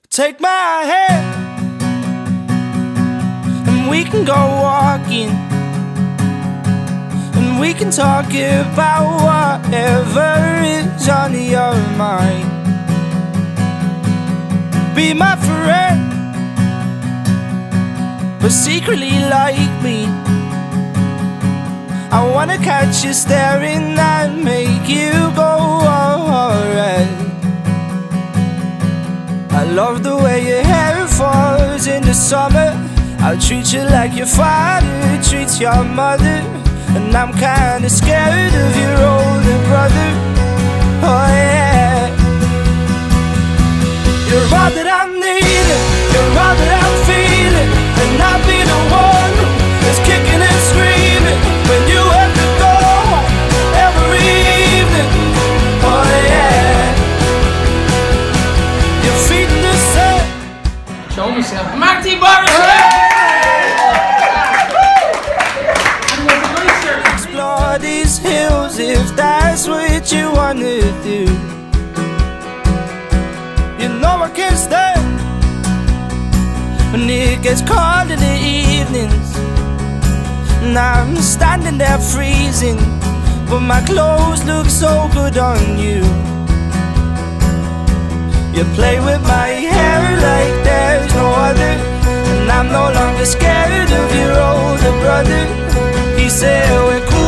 Take my hand and we can go walking, and we can talk about whatever is on your mind. Be my friend, but secretly like me. I wanna catch you staring and make you go alright. I love the way your hair falls in the summer. I'll treat you like your father treats your mother, and I'm kinda scared of your older brother. Oh yeah. You're all that I'm needing, you're all that I'm feeling, and I'll be the one that's kicking and screaming when you have to go every evening. Oh yeah. You're feeding the sun. Show myself. Maakt die Byrne! Explore these hills if that's what you wanna do. You know I can't stand when it gets cold in the evenings, and I'm standing there freezing, but my clothes look so good on you. You play with my hair like there's no other, and I'm no longer scared of your older brother. He said we're cool.